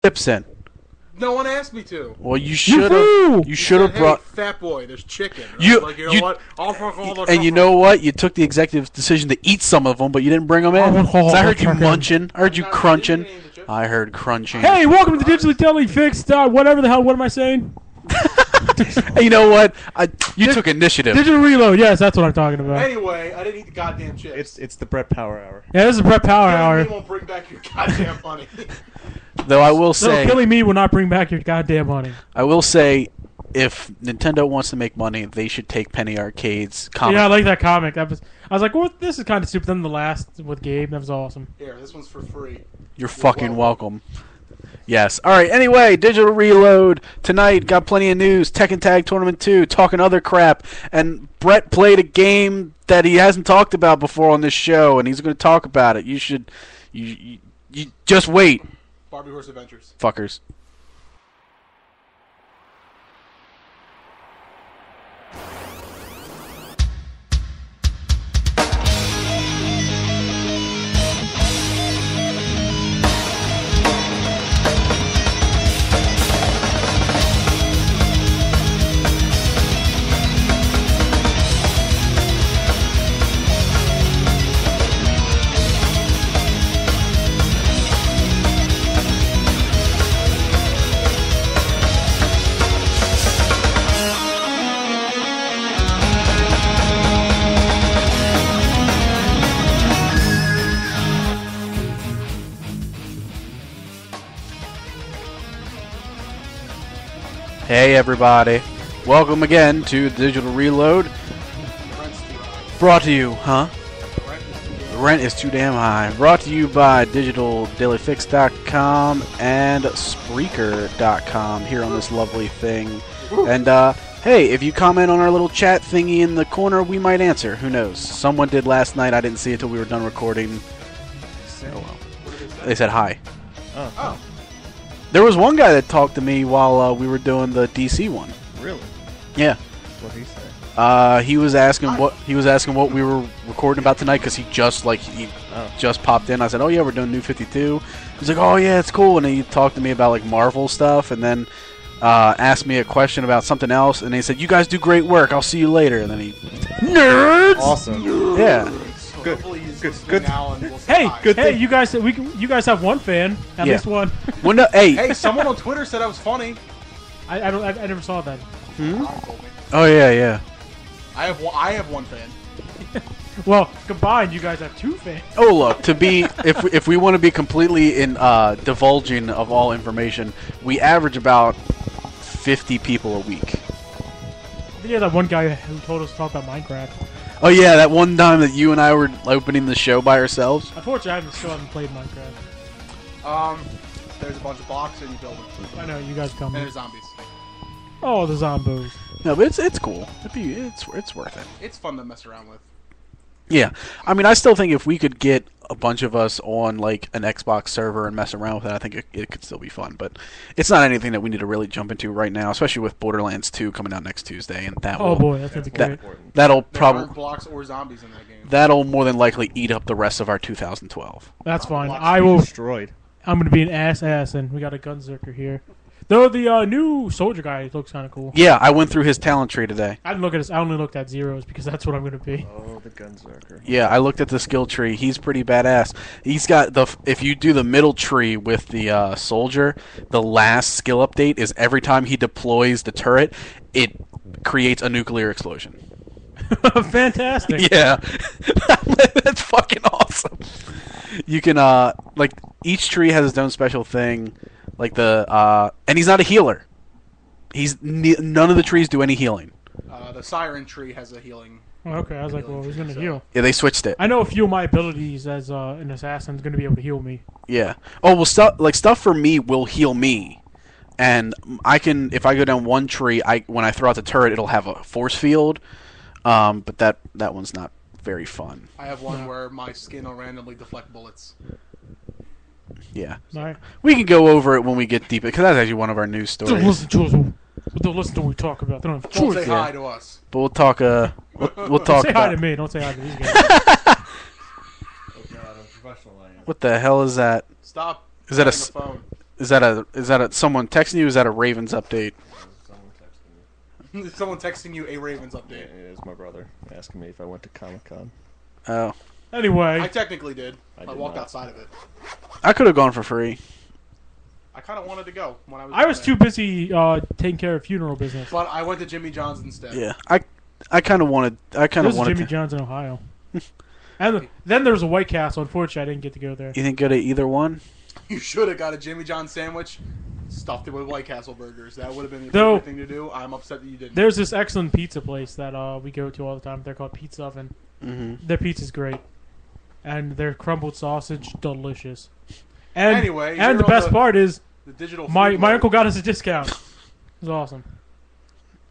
chips in? No one asked me to. Well, you should have. You should have brought. Hey, fat boy, there's chicken. You know what? I'll fuck all the and you know what? You took the executive decision to eat some of them, but you didn't bring them in. I heard you munching. I heard you crunching. I heard crunching. Hey, welcome to the Digitally Totally Fixed. Whatever the hell. What am I saying? Hey, you know what? You took initiative. Digital reload. Yes, that's what I'm talking about. Anyway, I didn't eat the goddamn chips. It's the Brett Power Hour. Yeah, this is Brett Power Hour. You won't bring back your goddamn money. Though I will say, killing me will not bring back your goddamn money. I will say, if Nintendo wants to make money, they should take Penny Arcade's comic. Yeah, I like that comic. I was like, well, this is kind of stupid. Then the last with Gabe, that was awesome. Here, this one's for free. You're fucking welcome. Yes. All right. Anyway, Digital Reload tonight. Got plenty of news. Tekken Tag Tournament 2. Talking other crap. And Brett played a game that he hasn't talked about before on this show, and he's going to talk about it. You should. You just wait. Barbie Horse Adventures. Fuckers. Hey everybody, welcome again to Digital Reload. Brought to you, The rent is too damn high. Brought to you by DigitalDailyFix.com and Spreaker.com here on this lovely thing. And hey, if you comment on our little chat thingy in the corner, we might answer. Who knows? Someone did last night. I didn't see it till we were done recording. Oh well. They said hi. Oh. There was one guy that talked to me while we were doing the DC one. Really? Yeah. What did he say? He was asking what we were recording about tonight because he just popped in. I said, "Oh yeah, we're doing New 52." He's like, "Oh yeah, it's cool." And he talked to me about like Marvel stuff, and then asked me a question about something else. And he said, "You guys do great work. I'll see you later." And then he nerds. Awesome. Yeah. Good. Hey, good hey, thing. you guys have one fan, at least one. Well, no, Hey, someone on Twitter said I was funny. I never saw that. Oh yeah. I have one fan. Well, combined, you guys have two fans. Oh look, if we want to be completely in divulging of all information, we average about 50 people a week. Yeah, that one guy who told us to talk about Minecraft. Oh yeah, that one time that you and I were opening the show by ourselves. Unfortunately, I still haven't played Minecraft. There's a bunch of blocks and you build them. I know, you guys come. And there's zombies. Oh, the zombos. No, but it's cool. It's worth it. It's fun to mess around with. Yeah, I mean, I still think if we could get a bunch of us on like an Xbox server and mess around with it, I think it could still be fun. But it's not anything that we need to really jump into right now, especially with Borderlands 2 coming out next Tuesday, and that. Oh boy, that's gonna be great. That'll There probably aren't blocks or zombies in that game. that'll more than likely eat up the rest of our 2012. That's fine. Blocks I will. Destroyed. I'm gonna be an ass, and we got a gunzerker here. Though the new soldier guy looks kind of cool. Yeah, I went through his talent tree today. I didn't look at his. I only looked at zeros because that's what I'm gonna be. Oh, the Gunzerker. Yeah, I looked at the skill tree. He's pretty badass. He's got if you do the middle tree with the soldier, the last skill update is every time he deploys the turret, it creates a nuclear explosion. Fantastic. Yeah, that's fucking awesome. You can like each tree has its own special thing, like and he's not a healer. None of the trees do any healing. The Siren tree has a healing. Oh, okay, I was like, well, he's gonna heal. Yeah, they switched it. I know a few of my abilities as an assassin is gonna be able to heal me. Yeah. Oh well, stuff for me will heal me, and I can if I go down one tree, when I throw out the turret, it'll have a force field. But that one's not very fun. I have one where my skin will randomly deflect bullets. Yeah. All right. We can go over it when we get deep, because that's actually one of our news stories. Don't listen to us. Don't listen to what we talk about. They don't have a Don't choice. say hi to us. But we'll talk. We'll talk. Say about, hi to me. Don't say hi to these guys. Oh god, I'm professional I am. What the hell is that? Stop. Is that the phone? Is that a someone texting you? Or is that a Ravens update? Someone texted me. Is someone texting you a Ravens Yeah, update? it is my brother asking me if I went to Comic-Con. Oh, Anyway, I technically did. I I did walked not. outside of it. I could have gone for free. I kind of wanted to go when I was down too there. busy taking care of funeral business. But I went to Jimmy John's instead. Yeah, I kind of wanted. I kind of There's wanted. Jimmy To, John's in Ohio. And then there was a White Castle. Unfortunately, I didn't get to go there. you didn't go to either one? You should have got a Jimmy John's sandwich, stuffed it with White Castle burgers. That would have been the Though- appropriate thing to do. I'm upset that you didn't. There's this excellent pizza place that we go to all the time. They're called Pizza Oven. Mm-hmm. Their pizza's great, and their crumbled sausage delicious. And Anyway, and the you're on best part is the digital. my food my mode. uncle got us a discount. It was awesome.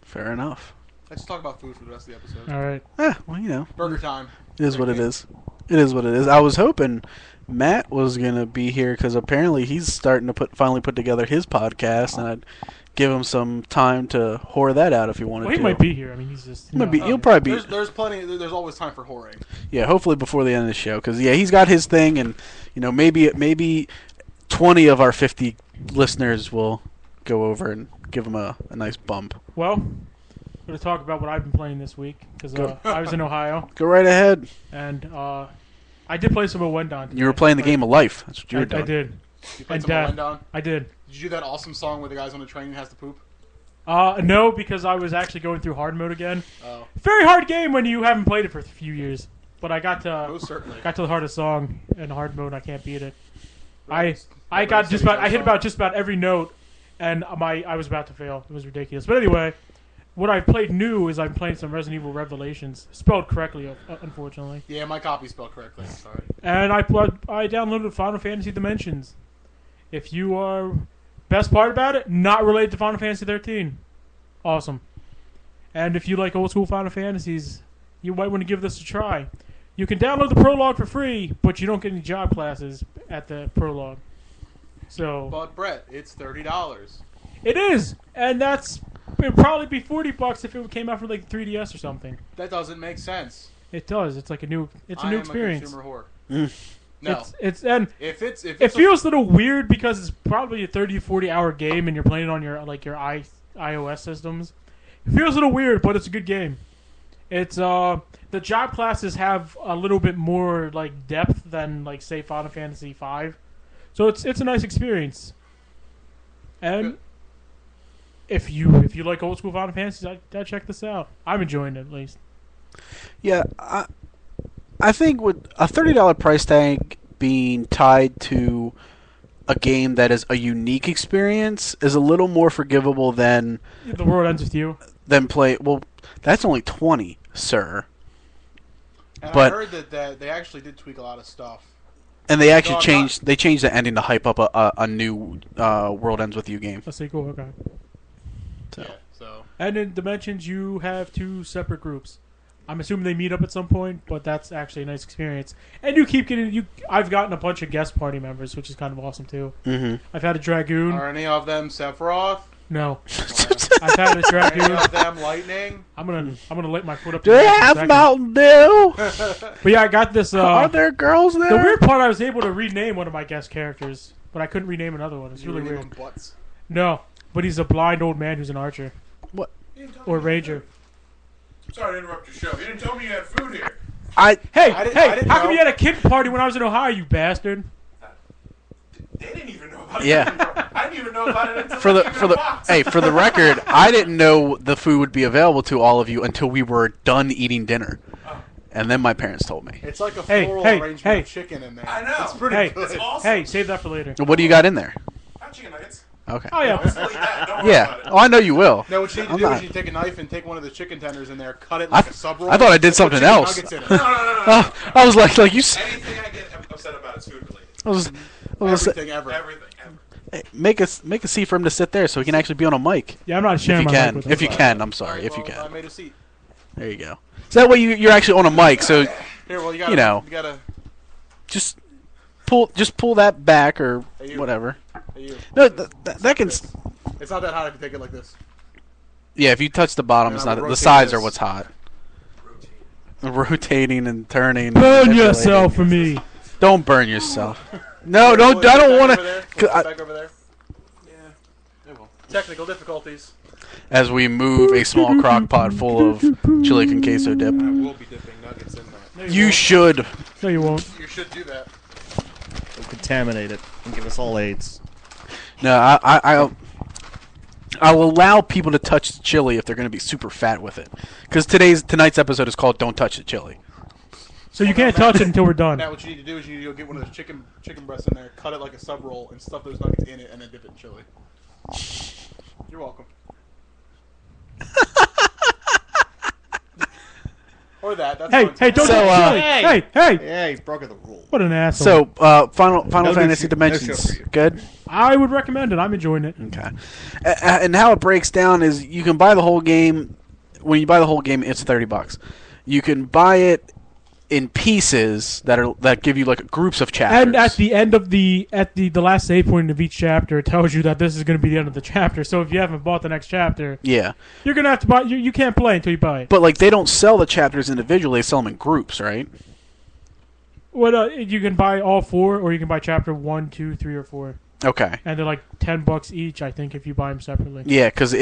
Fair enough. Let's talk about food for the rest of the episode. All right. Well, you know, Burger time. it is what it is. It is what it is. I was hoping Matt was gonna be here because apparently he's starting to finally put together his podcast, and I'd give him some time to whore that out if he wanted Well, he to. might be here. I mean, he's just. He might be. you know. He'll probably be. There's plenty. There's always time for whoring. Yeah, hopefully before the end of the show, because he's got his thing, and maybe 20 of our 50 listeners will go over and give him a nice bump. Well, I'm going to talk about what I've been playing this week because Go. I was in Ohio Go right ahead. and I did play some of Wendon. You were playing the game of life. That's what you were doing. I did. You played And some Wendon? I did. Did you do that awesome song where the guy's on the train and has to poop? No, because I was actually going through hard mode again. Oh, Very hard game when you haven't played it for a few years. But I got to most certainly. the hardest song in hard mode. I can't beat it. Right. I got Right, just so about. I hit song. about just about every note, and I was about to fail. It was ridiculous. But anyway, what I played new is I'm playing some Resident Evil Revelations, spelled correctly, unfortunately. Yeah, my copy's spelled correctly. I'm sorry. And I downloaded Final Fantasy Dimensions. If you are best part about it, not related to Final Fantasy 13, awesome. And if you like old school Final Fantasies, you might want to give this a try. You can download the prologue for free, but you don't get any job classes at the prologue. So But Brett, it's $30. it is, and it'd probably be $40 if it came out for like 3DS or something. That doesn't make sense. It does. It's like a new I am experience. A consumer whore. Mm. No, It's and if it's it feels a little weird because it's probably a 30 40 hour game and you're playing it on your iOS systems. It feels a little weird, but it's a good game. It's the job classes have a little bit more like depth than like say Final Fantasy V. So it's a nice experience. And Good. if you like old school Final Fantasies, I'd check this out. I'm enjoying it at least. Yeah, I think with a $30 price tag being tied to a game that is a unique experience is a little more forgivable than The world ends with you. play. Well, that's only 20, sir. And but- I heard that they actually did tweak a lot of stuff. And they actually No, I'm changed. They changed the ending to hype up a new World Ends with You game. A sequel, okay. So. Yeah, so And in Dimensions, you have two separate groups. I'm assuming they meet up at some point, but that's actually a nice experience. And you keep getting I've gotten a bunch of guest party members, which is kind of awesome too. Mm-hmm. I've had a Dragoon. are any of them Sephiroth? No, I've had a Are any Dragoon. of them Lightning? I'm gonna light my foot up. Do to they that in a have second. Mountain Dew? But yeah, I got this. Are there girls there? The weird part, I was able to rename one of my guest characters, but I couldn't rename another one. It's You really rename weird. them butts. No, but he's a blind old man who's an archer What? or ranger. Sorry to interrupt your show. You didn't tell me you had food here. Hey, I didn't how come know. you had a kid party when I was in Ohio, you bastard? They didn't even know about it. Yeah. I didn't even know about it until For the I came for in the a box. hey, for the record, I didn't know the food would be available to all of you until we were done eating dinner, and then my parents told me. It's like a Hey, floral hey, arrangement hey. of chicken in there. I know. It's pretty Hey, good. It's awesome. Hey, save that for later. What do you got in there? Not chicken nuggets. Okay. Oh yeah, I'll eat that. Don't worry Yeah. about it. Oh, I know you will. No, what you need to I'm do not- is you take a knife and take one of the chicken tenders in there, cut it like a sub roll. I thought I did and put something chicken else. nuggets in it. No. I was like you. Anything I get upset about is food related. I was gonna say, Everything ever. Everything. hey, make a seat for him to sit there so he can actually be on a mic. yeah. I'm not If sharing you my can, mic with if you him. can, I'm sorry. Alright, If you well, I can, made a seat. there you go. So that way you're actually on a mic. So Here, well, you gotta, You know. you gotta. just pull that back or Hey, you. whatever. Hey, you. No, that can. It's not that hot. I can take it like this. Yeah, if you touch the bottom, And it's I not. would The rotate sides are this. what's hot. Routine. Rotating and turning. Burn manipulating. yourself for me. Don't burn yourself. No, Here, don't. pull it I don't back want over there. Pull it to. back over there. Technical difficulties. As we move a small crock pot full of chili con queso dip. I will be dipping nuggets in that. No, You won't. should. No, you won't. You should do that. They'll contaminate it and give us all AIDS. No, I'll allow people to touch the chili if they're going to be super fat with it. Because tonight's episode is called "Don't Touch the Chili." So you can't touch it until we're done. Now what you need to do is you need to go get one of those chicken breasts in there, cut it like a sub roll, and stuff those nuggets in it, and then dip it in chili. You're welcome. Or that. That's Hey, fine, hey, too. don't So, touch chili. hey. Hey. Yeah, he's broken the rule. What an asshole. So, Final No Fantasy show Dimensions, for you. good. I would recommend it. I'm enjoying it. Okay. And how it breaks down is you can buy the whole game. When you buy the whole game, it's $30. You can buy it in pieces that give you like groups of chapters. And at the end of the last save point of each chapter, it tells you that this is going to be the end of the chapter. So if you haven't bought the next chapter, yeah, you're going to have to buy. You can't play until you buy it. but like they don't sell the chapters individually; they sell them in groups, right? What you can buy all 4, or you can buy chapter 1, 2, 3, or 4, Okay. and they're like $10 each. I think if you buy them separately. Yeah, because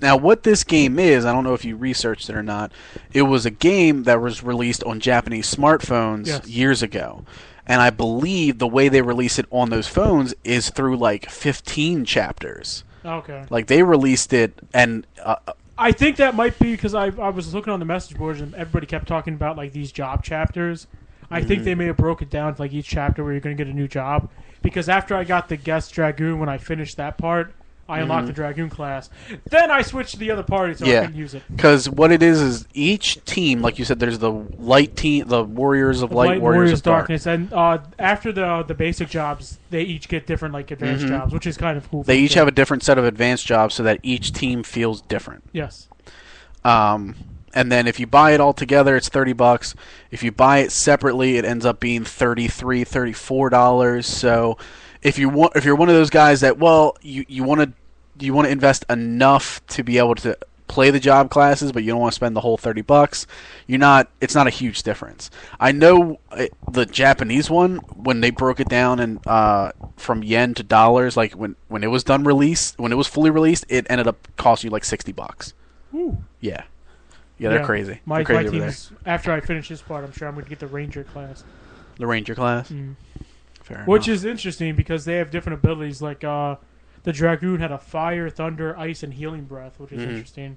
now what this game is, I don't know if you researched it or not. It was a game that was released on Japanese smartphones Yes. years ago, and I believe the way they release it on those phones is through like 15 chapters. Okay. Like they released it, and I think that might be because I was looking on the message boards and everybody kept talking about like these job chapters. I think they may have broke it down to like each chapter where you're going to get a new job. Because after I got the guest Dragoon, when I finished that part, I unlocked the Dragoon class. Then I switched to the other party so I could use it. Because what it is each team, like you said, there's the light team, the Warriors of Light, Warriors of Darkness, and after the basic jobs, they each get different like advanced jobs, which is kind of cool. They each have a different set of advanced jobs so that each team feels different. Yes. And then if you buy it all together, it's $30. If you buy it separately, it ends up being $33, $34. So if you're one of those guys that you want to invest enough to be able to play the job classes, but you don't want to spend the whole $30, it's not a huge difference. I know the Japanese one, when they broke it down and from yen to dollars, like when it was when it was fully released, it ended up costing you like $60. Ooh. Yeah. Yeah, they're crazy. My They're crazy over team's, after I finish this part, I'm sure I'm going to get the Ranger class. The Ranger class? Fair Which enough. is interesting because they have different abilities. Like the Dragoon had a fire, thunder, ice, and healing breath, which is interesting.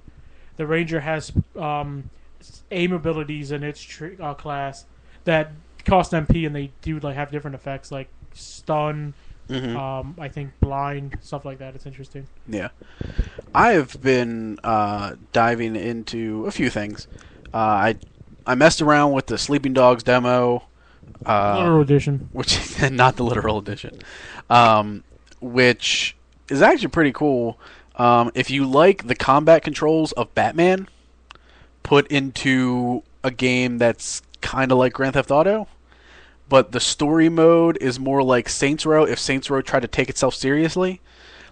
The Ranger has aim abilities in its class that cost MP, and they do like have different effects like stun, I think blind, stuff like that. It's interesting. Yeah. I've been diving into a few things. I messed around with the Sleeping Dogs demo. Literal edition. Which not the literal edition. Which is actually pretty cool. If you like the combat controls of Batman put into a game that's kind of like Grand Theft Auto, but the story mode is more like Saints Row if Saints Row tried to take itself seriously.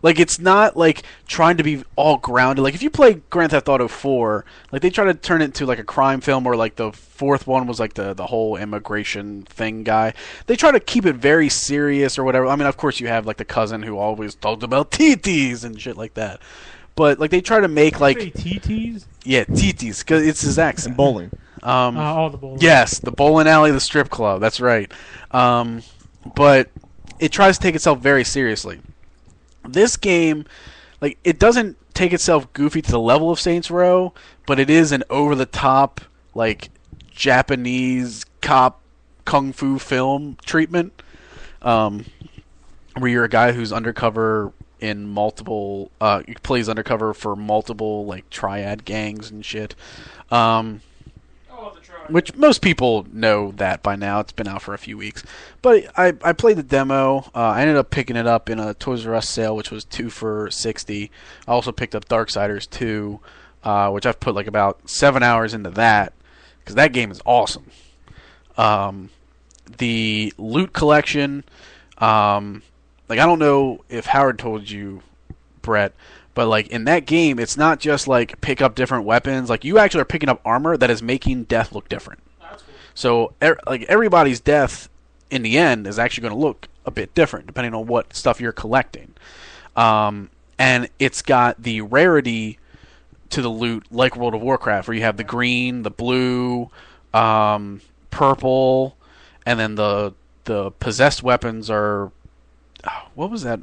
Like, it's not, like, trying to be all grounded. Like, if you play Grand Theft Auto 4, like, they try to turn it into, like, a crime film, or, like, the fourth one was, like, the whole immigration thing guy. They try to keep it very serious or whatever. I mean, of course, you have, like, the cousin who always talked about TTs and shit like that. But, like, they try to make, like... TTs? Yeah, TTs, because it's his accent. And bowling. All the bowling. Yes, the bowling alley, the strip club. That's right. But it tries to take itself very seriously. This game, like, it doesn't take itself goofy to the level of Saints Row, but it is an over-the-top, like, Japanese cop kung fu film treatment, where you're a guy who's undercover in multiple, he plays undercover for multiple, like, triad gangs and shit. Which most people know that by now. It's been out for a few weeks. But I played the demo. I ended up picking it up in a Toys R Us sale, which was 2 for $60. I also picked up Darksiders 2, which I've put like about 7 hours into that, because that game is awesome. The loot collection, like, I don't know if Howard told you, Brett, but, like, in that game, it's not just, like, pick up different weapons. Like, you actually are picking up armor that is making death look different. That's cool. So, like, everybody's death, in the end, is actually going to look a bit different, depending on what stuff you're collecting. and it's got the rarity to the loot like World of Warcraft, where you have the green, the blue, purple, and then the possessed weapons are what was that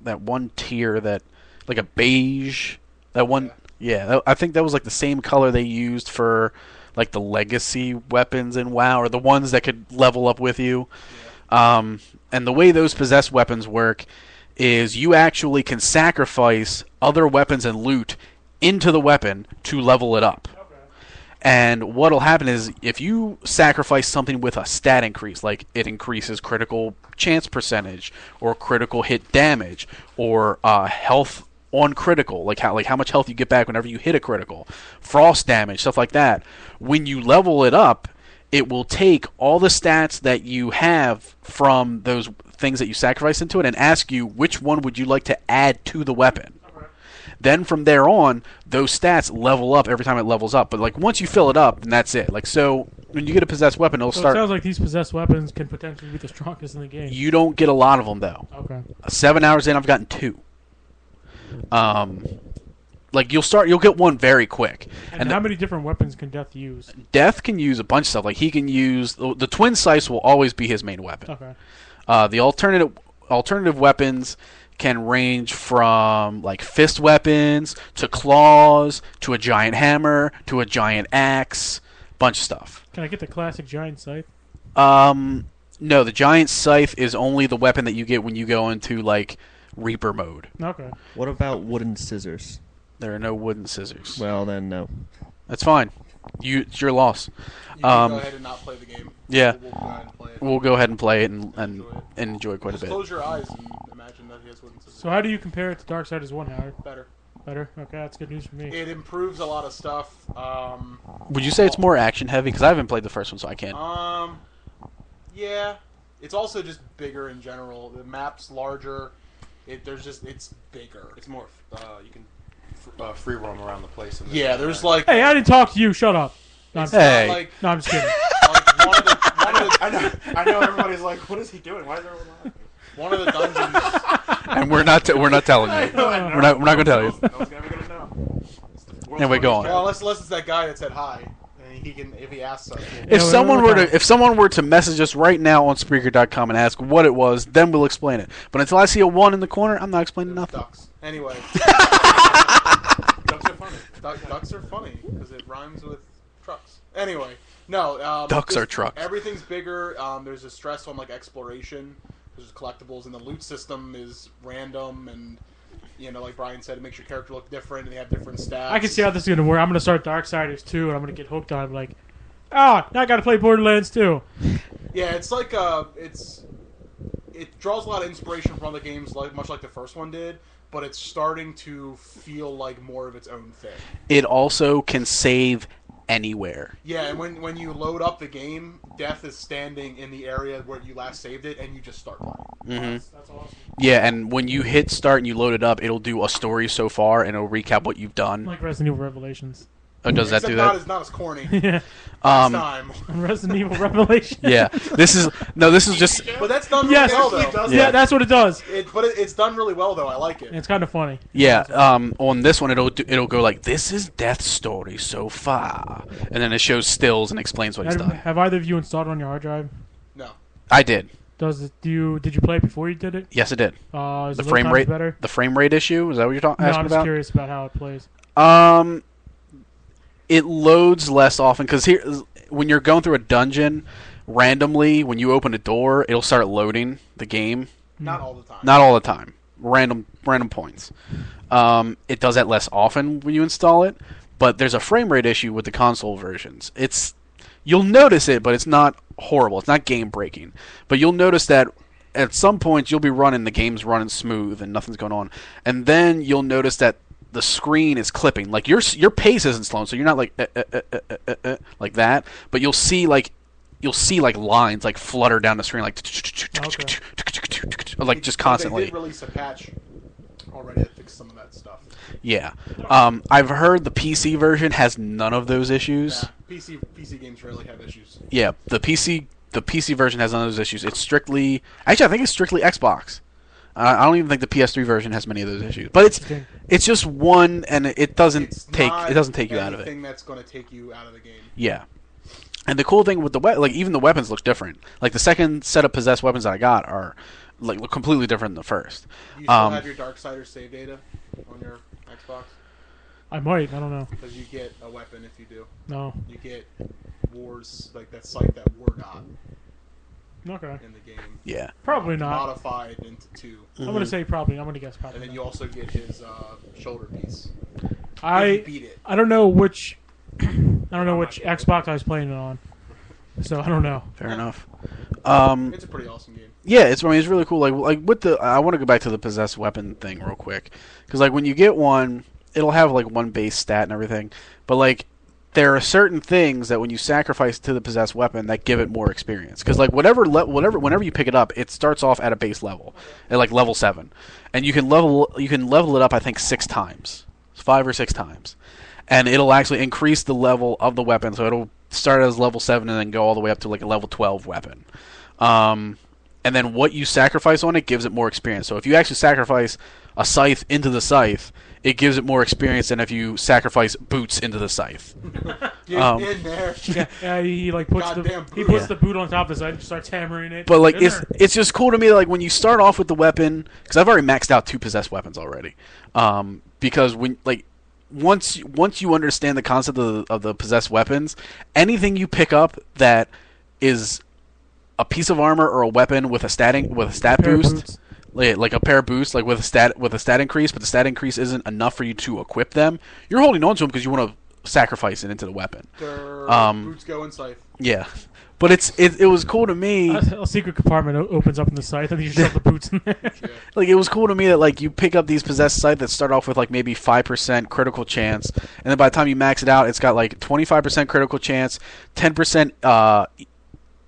one tier that like a beige, that one I think that was like the same color they used for like the legacy weapons in WoW, or the ones that could level up with you. And the way those possessed weapons work is you actually can sacrifice other weapons and loot into the weapon to level it up. And what'll happen is if you sacrifice something with a stat increase, like it increases critical chance percentage, or critical hit damage, or health on critical, like how much health you get back whenever you hit a critical, frost damage, stuff like that. When you level it up, it will take all the stats that you have from those things that you sacrifice into it and ask you which one would you like to add to the weapon. Then from there on, those stats level up every time it levels up. But like once you fill it up, then that's it. Like so, when you get a possessed weapon, it'll start. It sounds like these possessed weapons can potentially be the strongest in the game. You don't get a lot of them though. Okay. 7 hours in, I've gotten 2. Like you'll get one very quick. And how many different weapons can Death use? Death can use a bunch of stuff. Like he can use the twin scythe will always be his main weapon. Okay. The alternative weapons can range from like fist weapons to claws to a giant hammer to a giant axe, bunch of stuff. Can I get the classic giant scythe? No, the giant scythe is only the weapon that you get when you go into like Reaper mode. Okay. What about wooden scissors? There are no wooden scissors. Well, then no. That's fine. It's your loss. You can go ahead and not play the game. Yeah. We'll go ahead and play it. We'll go ahead and play it and enjoy it quite Just a bit. close your eyes and imagine that he has wooden scissors. So how do you compare it to Darksiders 1, Howard? Better. Better? Okay, that's good news for me. It improves a lot of stuff. Would you say it's more action heavy? Because I haven't played the first one, so I can't. Yeah. It's also just bigger in general. The map's larger. It's bigger. It's more. You can free roam around the place. And Yeah, there's like. Hey, I didn't talk to you. Shut up. No, I'm, It's Hey. not like, no, I'm just kidding. like one of the I know. Everybody's like, "What is he doing? Why is everyone laughing?" one of the dungeons. And we're not telling you. We're not going to tell you. No one's ever gonna know. Anyway, go on. Well, unless it's that guy that said hi, and he can if he asks us. If Yeah, someone were to message us right now on Spreaker.com and ask what it was, then we'll explain it. But until I see a 1 in the corner, I'm not explaining nothing. Ducks. Anyway, Ducks are funny. ducks are funny because it rhymes with trucks. Anyway, no. Ducks are trucks. Everything's bigger. There's a stress on like exploration. There's collectibles, and the loot system is random, and like Brian said, it makes your character look different, and they have different stats. I can see how this is going to work. I'm going to start Darksiders 2, and I'm going to get hooked on it. Like, now I got to play Borderlands 2. Yeah, it's like it draws a lot of inspiration from other games, much like the first one did, but it's starting to feel like more of its own thing. It also can save anywhere. Yeah, and when you load up the game, Death is standing in the area where you last saved it, and you just start playing. That's awesome. Yeah, and when you hit start and you load it up, it'll do a story so far, and it'll recap what you've done. Like Resident Evil Revelations. Oh, does that Except do not that? not as corny. Yeah. Last time. Resident Evil Revelations. Yeah. This is just... But that's done really Yes. well, though. Yeah, that's what it does. It's done really well, though. I like it. It's kind of funny. Yeah, on this one it'll go like, this is Death's story so far. And then it shows stills and explains what he's done. Have either of you installed it on your hard drive? No. I did. Did you play it before you did it? Yes, it did. Is The the frame load rate times better? The frame rate issue, is that what you're No, asking I'm just about? curious about how it plays. It loads less often because here, when you're going through a dungeon, randomly when you open a door, it'll start loading the game. Not all the time. Not all the time. Random points. It does that less often when you install it, but there's a frame rate issue with the console versions. You'll notice it, but it's not horrible. It's not game breaking, but you'll notice that at some point you'll be the game's running smooth and nothing's going on, and then you'll notice that the screen is clipping. Like your pace isn't slowing, so you're not like like that, but you'll see like lines like flutter down the screen like like just constantly. They did release a patch already to fix some of that stuff. Yeah. I've heard the PC version has none of those issues. Yeah, PC games rarely have issues. Yeah, the PC version has none of those issues. It's strictly... Actually, I think it's strictly Xbox. I don't even think the PS3 version has many of those issues. But it's just one, and it doesn't take you out of it. Anything that's going to take you out of the game. Yeah. And the cool thing with even the weapons look different. Like the second set of possessed weapons that I got are look completely different than the first. You still have your Darksiders save data on your Xbox? I might. I don't know. Because you get a weapon if you do. No. You get War's, like that site that War got Okay. in the game. Yeah. Probably not. Modified into 2. I'm gonna say probably. I'm gonna guess probably. And then not. you also get his shoulder piece. If I you beat it. I don't know which Xbox I was playing it on, so I don't know. Fair enough. It's a pretty awesome game. Yeah, it's really cool. Like with the, I want to go back to the possessed weapon thing real quick, because like when you get one, it'll have like one base stat and everything, but like there are certain things that when you sacrifice to the possessed weapon that give it more experience. Because like whenever you pick it up, it starts off at a base level, at like level 7, and you can level it up I think 6 times, 5 or 6 times, and it'll actually increase the level of the weapon. So it'll start as level 7 and then go all the way up to like a level 12 weapon. And then what you sacrifice on it gives it more experience. So if you actually sacrifice a scythe into the scythe, it gives it more experience than if you sacrifice boots into the scythe. Get in there. Yeah, he like puts Goddamn he boot. puts the boot on top of the side and starts hammering it. But like In there. it's just cool to me that, like when you start off with the weapon, because I've already maxed out 2 possessed weapons already. Because when like once you understand the concept of the possessed weapons, anything you pick up that is a piece of armor or a weapon with a stat boost, like a pair of boots, like with a stat increase, but the stat increase isn't enough for you to equip them, you're holding on to them because you want to sacrifice it into the weapon. Boots go in scythe. Yeah, but it was cool to me. A secret compartment opens up in the scythe, and you shove the boots in there. Yeah. Like it was cool to me that like you pick up these possessed scythe that start off with like maybe 5% critical chance, and then by the time you max it out, it's got like 25% critical chance, 10%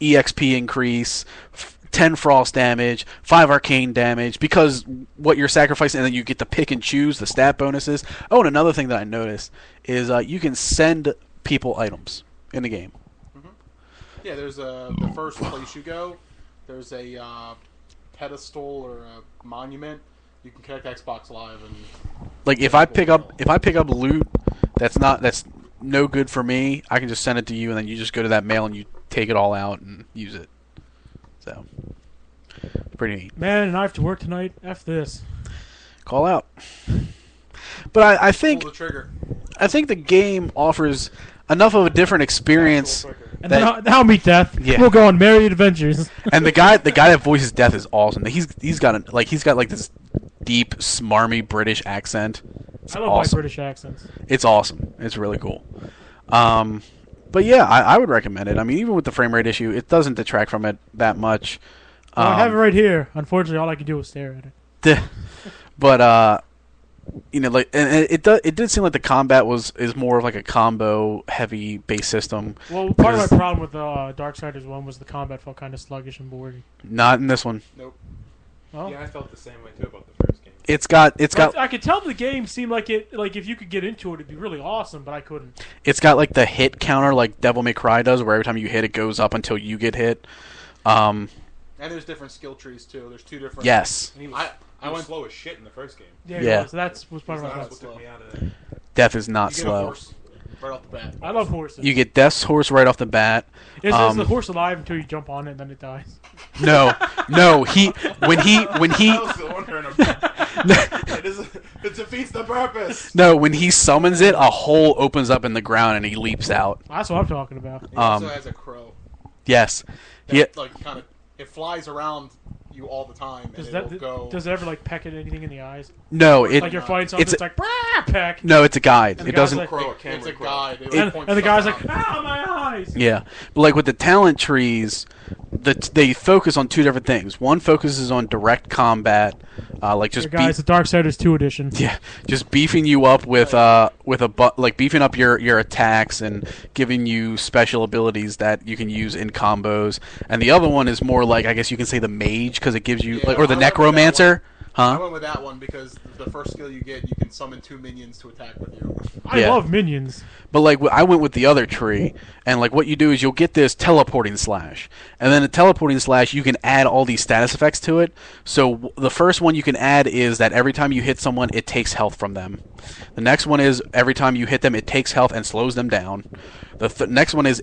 EXP increase, 10 frost damage, 5 arcane damage, because what you're sacrificing, and then you get to pick and choose the stat bonuses. Oh, and another thing that I noticed is you can send people items in the game. Yeah, there's the first place you go, there's a pedestal or a monument. You can connect Xbox Live and Like if I pick up loot that's no good for me, I can just send it to you, and then you just go to that mail and you take it all out and use it. So pretty neat. Man, and I have to work tonight. F this. Call out. But I think pull the trigger. the game offers enough of a different experience. And then I'll meet Death. Yeah. We'll go on merry adventures. And the guy that voices Death is awesome. He's got this deep, smarmy British accent. It's I love awesome. my British accents. It's awesome. It's really cool. But yeah, I would recommend it. I mean, even with the frame rate issue, it doesn't detract from it that much. I have it right here. Unfortunately, all I can do is stare at it. But like, and it did seem like the combat is more of like a combo heavy base system. Well, part of my problem with the Darksiders 1 was the combat felt kind of sluggish and boring. Not in this one. Nope. Well, Yeah, I felt the same way too about the first game. It's got I could tell the game seemed like it. Like if you could get into it, it'd be really awesome. But I couldn't. it's got like the hit counter like Devil May Cry does, where every time you hit, it goes up until you get hit. And there's different skill trees too. There's 2 different. Yes, And he I went went slow as shit in the first game. Yeah. So that was part of my That's problem. what took me out of it. Death is not you get a slow. horse right off the bat. I love horses. You get Death's horse right off the bat. Is the horse alive until you jump on it and then it dies? No, when he I was still wondering about it defeats the purpose. no, when he summons it, a hole opens up in the ground and he leaps out. That's what I'm talking about. He also has a crow. Yes, That, yeah. like kind of it flies around you all the time, and Does it ever like peck at anything in the eyes? No, Like you're fighting something, it's like "Brah, peck. no, it's a guide. And the It guy's doesn't. like- Crow, It's a crow. guide. It And points the guy's stuff like, out. "Ow, my eyes!" Yeah, but like with the talent trees, they focus on 2 different things. One focuses on direct combat, like just Here, guys, the Darksiders 2 edition. yeah, just beefing you up with like beefing up your attacks and giving you special abilities that you can use in combos. And the other one is more like, I guess you can say, the mage, because it gives you Yeah, like, or the I remember that necromancer. I Huh? went with that one because the first skill you get, you can summon 2 minions to attack with you. I Yeah. love minions. But like I went with the other tree, and like what you do is you'll get this teleporting slash, and then the teleporting slash you can add all these status effects to it. So the first one you can add is that every time you hit someone, it takes health from them. The next one is every time you hit them, it takes health and slows them down. The next one is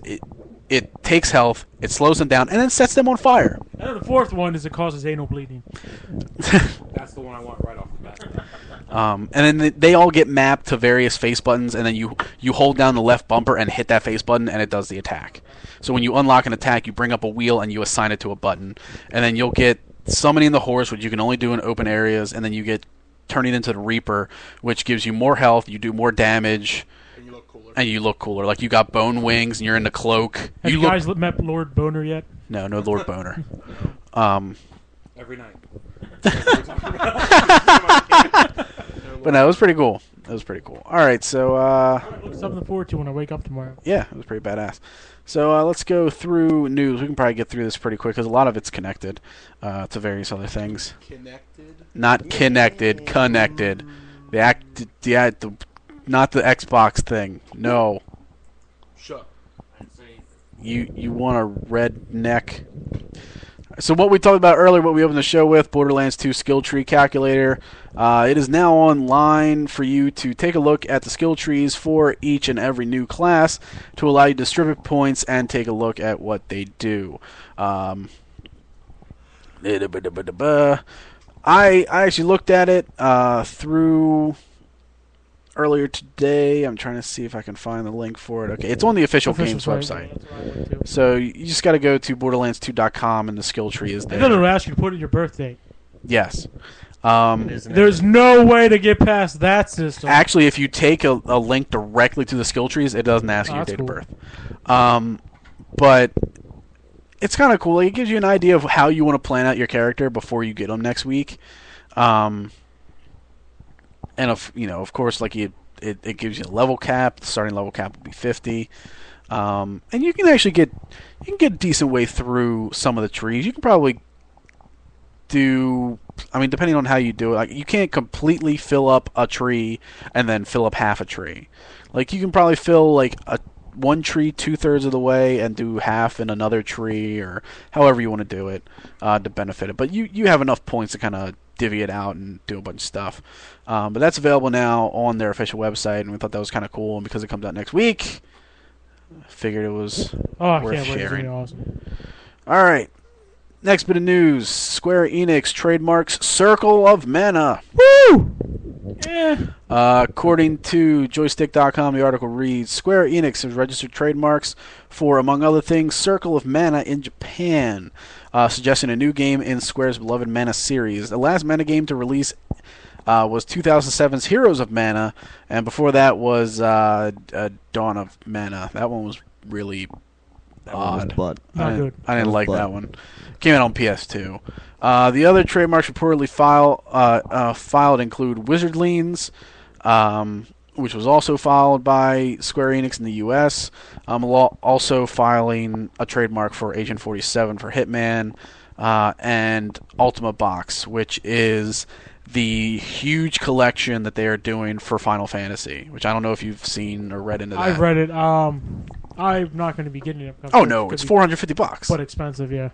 it takes health, it slows them down, and then sets them on fire. And then the fourth one is it causes anal bleeding. That's the one I want right off the bat. And then they all get mapped to various face buttons, and then you hold down the left bumper and hit that face button, and it does the attack. So when you unlock an attack, you bring up a wheel and you assign it to a button, and then you'll get Summoning the Horse, which you can only do in open areas, and then you get Turning into the Reaper, which gives you more health, you do more damage, And you look cooler. and you look cooler. Like you got bone wings, and you're in the cloak. Have you look guys met Lord Boner yet? no Lord Boner. Every night. But no, it was pretty cool. It was pretty cool. All right, so Something to forward to when I wake up tomorrow. yeah, it was pretty badass. So let's go through news. We can probably get through this pretty quick because a lot of it's connected to various other things. Connected. Not connected, connected. Not the Xbox thing. No, Shut. you want a red neck. So what we talked about earlier, what we opened the show with, Borderlands 2 skill tree calculator. It is now online for you to take a look at the skill trees for each and every new class to allow you to distribute points and take a look at what they do. I actually looked at it through earlier today. I'm trying to see if I can find the link for it. Okay, it's on the official games site. website. That's what I went to. So you just got to go to borderlands2.com and the skill tree is And then it'll there. ask you to put in your birthday. Yes. There's no way to get past that system. Actually, if you take a link directly to the skill trees, it doesn't ask you your that's date of cool. birth. But it's kind of cool. It gives you an idea of how you want to plan out your character before you get them next week. And of course, like it gives you a level cap. The starting level cap would be 50. And you can actually get a decent way through some of the trees. You can probably do, I mean, depending on how you do it, like you can't completely fill up a tree and then fill up half a tree. Like you can probably fill like one tree 2/3 of the way and do half in another tree, or however you want to do it to benefit it. But you have enough points to kind of divvy it out and do a bunch of stuff. But that's available now on their official website, and we thought that was kind of cool. And because it comes out next week, I figured it was I worth can't wait. It's sharing. gonna be awesome. All right. Next bit of news. Square Enix trademarks Circle of Mana. Woo! Eh. According to joystick.com, the article reads, Square Enix has registered trademarks for, among other things, Circle of Mana in Japan, suggesting a new game in Square's beloved Mana series. The last Mana game to release was 2007's Heroes of Mana, and before that was Dawn of Mana. That one was really odd. But Not good. I didn't like But- that one. Came out on PS2. The other trademarks reportedly filed include Wizardlings, which was also filed by Square Enix in the U.S. Also filing a trademark for Agent 47 for Hitman, and Ultima Box, which is the huge collection that they are doing for Final Fantasy, which I don't know if you've seen or read into that. I've read it. I'm not going to be getting it. Oh no, it's $450. But expensive, yeah.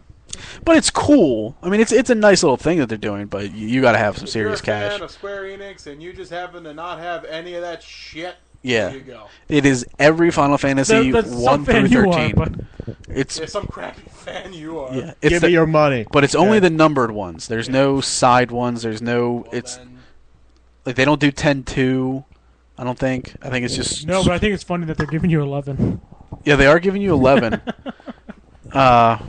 But it's cool. I mean, it's a nice little thing that they're doing, but you got to have some If you're serious a fan cash. of Square Enix and you just happen to not have any of that shit, Yeah. there you go. It is every Final Fantasy That's 1 some fan through you 13. are, but It's There's some crappy fan you are. yeah, it's give the- me your money. but it's only the numbered ones. There's no side ones. There's no Well, it's then, like they don't do 10-2. I don't think. I think it's just no. But I think it's funny that they're giving you 11. yeah, they are giving you 11.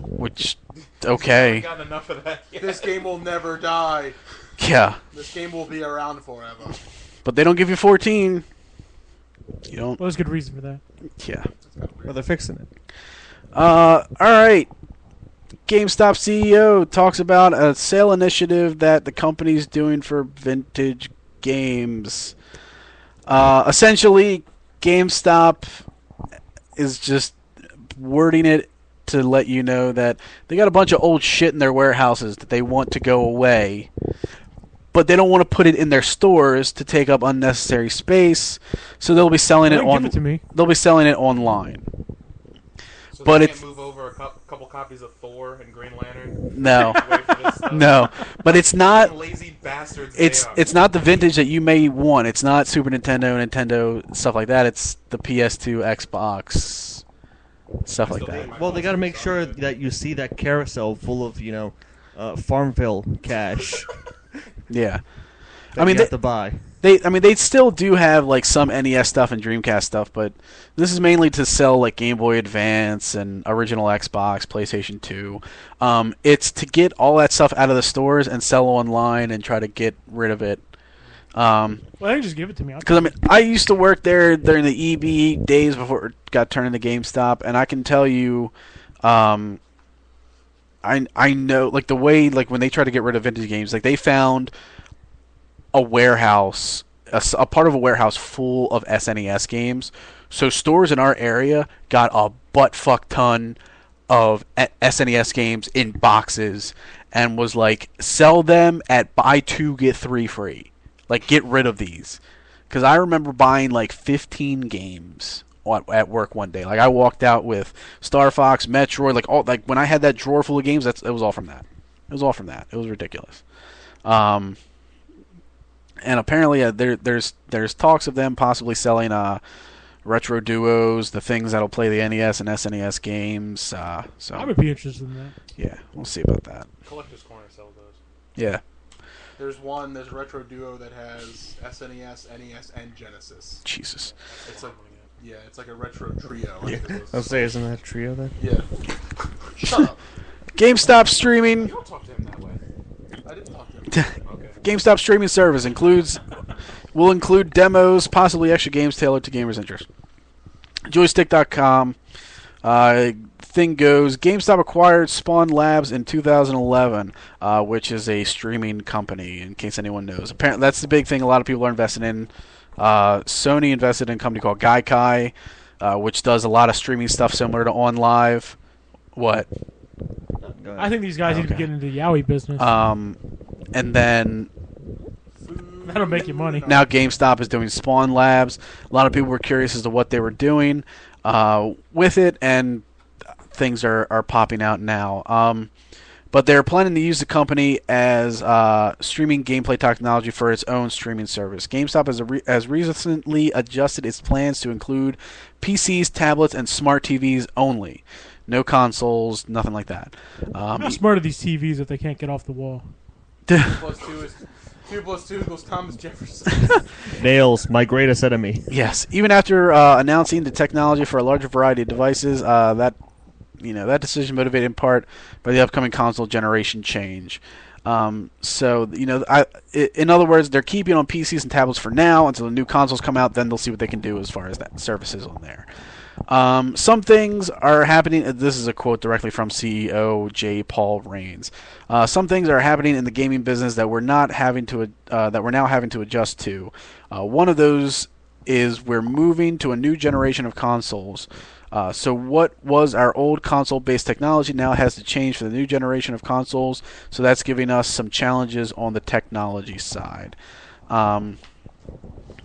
Which okay. Got enough of that. yet. this game will never die. Yeah, This game will be around forever. but they don't give you 14. You don't. Well, there's good reason for that. Yeah. Well, they're fixing it. All right. GameStop CEO talks about a sale initiative that the company's doing for vintage games. Essentially, GameStop is just wording it to let you know that they got a bunch of old shit in their warehouses that they want to go away, but they don't want to put it in their stores to take up unnecessary space, so they'll be selling it Give it to me. They'll be selling it online. So But they it's- can't move over a couple copies of Thor and Green Lantern. No, Wait for this stuff. no, but it's not. Lazy bastards. It's not the vintage that you may want. It's not Super Nintendo, Nintendo stuff like that. It's the PS2, Xbox, stuff like that. Well, they got to make sure that you see that carousel full of Farmville cash. Yeah, That I mean you have to buy. they still do have like some NES stuff and Dreamcast stuff, but this is mainly to sell like Game Boy Advance and original Xbox, PlayStation 2. It's to get all that stuff out of the stores and sell online and try to get rid of it. Well, they can just give it to me. Because I used to work there during the EB days before it got turned into GameStop, and I can tell you, I know like the way like when they try to get rid of vintage games, like they found a warehouse, a part of a warehouse full of SNES games. So stores in our area got a butt fuck ton of SNES games in boxes, and was like, sell them at buy 2 get 3 free. Like, get rid of these. Because I remember buying like 15 games at work one day. Like, I walked out with Star Fox, Metroid, like all like when I had that drawer full of games. It was all from that. It was all from that. It was ridiculous. And apparently, there's talks of them possibly selling retro duos, the things that'll play the NES and SNES games. So I would be interested in that. yeah, we'll see about that. Collector's Corner sells those. Yeah. There's a retro duo that has SNES, NES, and Genesis. Jesus. It's like, yeah, it's like a retro trio. I think it was. I'll say, isn't that a trio then? Yeah. Shut up. GameStop streaming. You don't talk to him that way. I didn't talk to him. Okay. GameStop streaming service will include demos, possibly extra games tailored to gamers' interests. Joystick.com. Thing goes, GameStop acquired Spawn Labs in 2011, which is a streaming company, in case anyone knows. Apparently, that's the big thing a lot of people are invested in. Sony invested in a company called Gaikai, which does a lot of streaming stuff similar to OnLive. What? Go ahead. I think these guys need to be getting into the Yowie business. And then That'll make you money. now GameStop is doing Spawn Labs. A lot of people were curious as to what they were doing with it, and things are popping out now. But they're planning to use the company as streaming gameplay technology for its own streaming service. GameStop has recently adjusted its plans to include PCs, tablets, and smart TVs only. No consoles, nothing like that. How smart are these TVs if they can't get off the wall? 2 plus 2 equals Thomas Jefferson. Nails, my greatest enemy. Yes, even after announcing the technology for a larger variety of devices, that decision motivated in part by the upcoming console generation change. So in other words, they're keeping on PCs and tablets for now until the new consoles come out. Then they'll see what they can do as far as that services on there. Some things are happening. This is a quote directly from CEO J. Paul Raines. Some things are happening in the gaming business that we're now having to adjust to. One of those is we're moving to a new generation of consoles. So what was our old console-based technology now has to change for the new generation of consoles. So that's giving us some challenges on the technology side.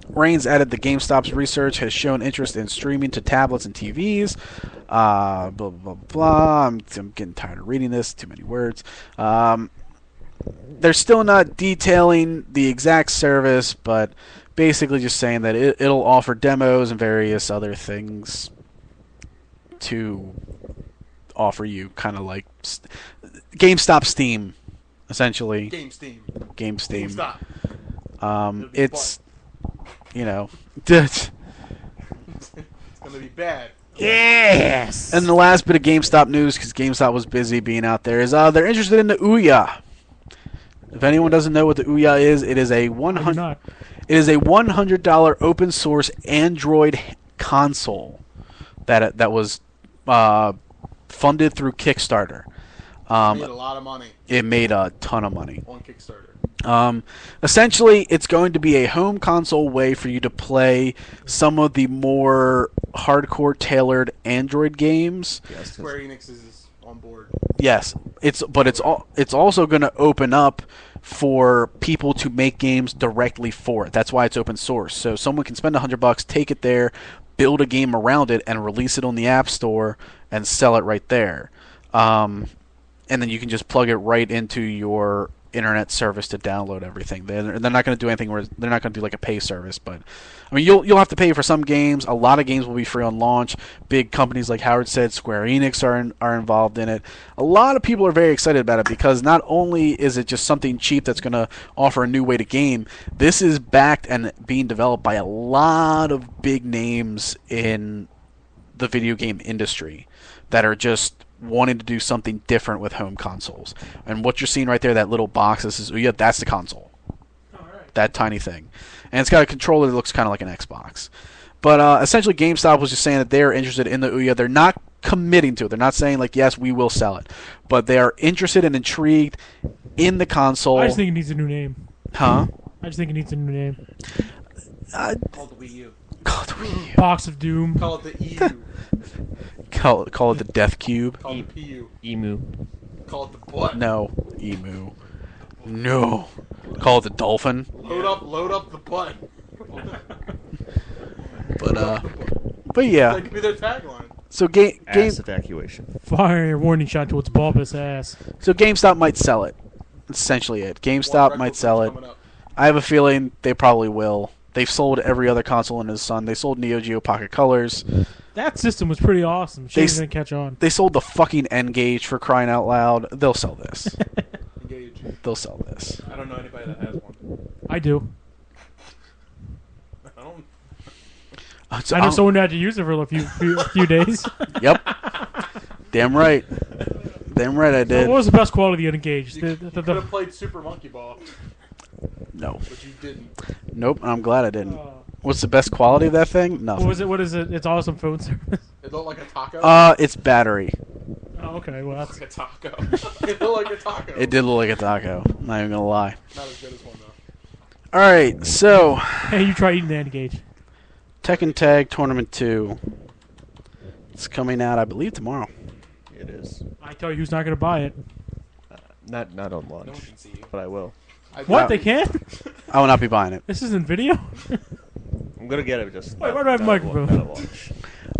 Raines added the GameStop's research has shown interest in streaming to tablets and TVs. Blah, blah, blah, blah. I'm getting tired of reading this. Too many words. They're still not detailing the exact service, but basically just saying that it'll offer demos and various other things to offer you kind of like GameStop Steam, essentially. Game Steam. GameSteam. It'll be It's... It's gonna be bad. Yes! And the last bit of GameStop news, because GameStop was busy being out there, is they're interested in the Ouya. If anyone doesn't know what the Ouya is, it is a $100 open source Android console that was funded through Kickstarter. Made a lot of money It made a ton of money. on Kickstarter. Essentially, it's going to be a home console way for you to play some of the more hardcore tailored Android games. Yes, Square Enix is on board. Yes, it's also going to open up for people to make games directly for it. That's why it's open source. So someone can spend $100, take it there, build a game around it, and release it on the App Store and sell it right there. And then you can just plug it right into your internet service to download everything. They're not going to do anything where they're not going to do like a pay service, but I mean you'll have to pay for some games. A lot of games will be free on launch. Big companies like Howard said, Square Enix are involved in it. A lot of people are very excited about it because not only is it just something cheap that's going to offer a new way to game, this is backed and being developed by a lot of big names in the video game industry that are just wanting to do something different with home consoles. And what you're seeing right there, that little box, that's the console. That tiny thing. And it's got a controller that looks kind of like an Xbox. But essentially GameStop was just saying that they're interested in the Ouya. They're not committing to it. They're not saying like, yes, we will sell it. But they are interested and intrigued in the console. I just think it needs a new name. Huh? I just think it needs a new name. Called the Wii U. Call it the Wii U. Box of Doom. Call it the EU. Call it the Death Cube. Call it the PU. Emu. Call it the butt. No. Emu. No. Call it the Dolphin. Load up the butt. But yeah. That could be their tagline. So Ass evacuation. Fire a warning shot to its bulbous ass. So GameStop might sell it. That's essentially it. GameStop might sell it. I have a feeling they probably will. They've sold every other console in his son. They sold Neo Geo Pocket Colors. That system was pretty awesome. She didn't catch on. They sold the fucking N-Gage for crying out loud. They'll sell this. Engage. They'll sell this. I don't know anybody that has one. I do. I don't. I know someone who had to use it for a few days. Yep. Damn right. Damn right I did. What was the best quality of Engage? You could have played Super Monkey Ball, No. but you didn't. Nope, I'm glad I didn't. What's the best quality of that thing? Nothing. What is it? It's awesome phone service. It looked like a taco. It's battery. Oh, okay. Well, It's that's like a taco. It looked like a taco. It did look like a taco. Not even gonna lie. Not as good as one though. Alright, so hey, you try eating the Engage. Tekken Tag Tournament 2. It's coming out, I believe, tomorrow. It is. I tell you who's not going to buy it. Not on No one launch, can see you. but I will. What? They can't? I will not be buying it. This isn't video? I'm gonna get it just. Wait, why do I have a microphone? Not at launch.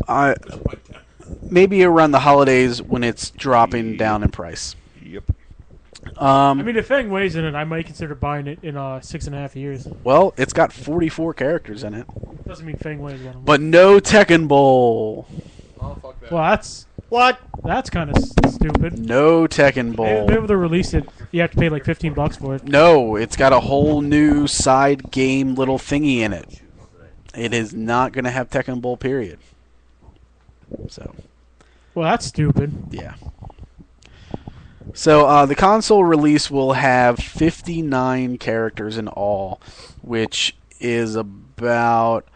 I maybe around the holidays when it's dropping down in price. Yep. I mean, if Fang weighs in it, I might consider buying it in 6.5 years. Well, it's got 44 characters in it, Doesn't mean Fang weighs one of them. but no Tekken Bowl. Oh fuck that. Well, that's kind of stupid. No Tekken Bowl. Maybe they'll release it. You have to pay like $15 for it. No, it's got a whole new side game little thingy in it. It is not going to have Tekken Bowl, period. So, Well, that's stupid. yeah. So, the console release will have 59 characters in all, which is about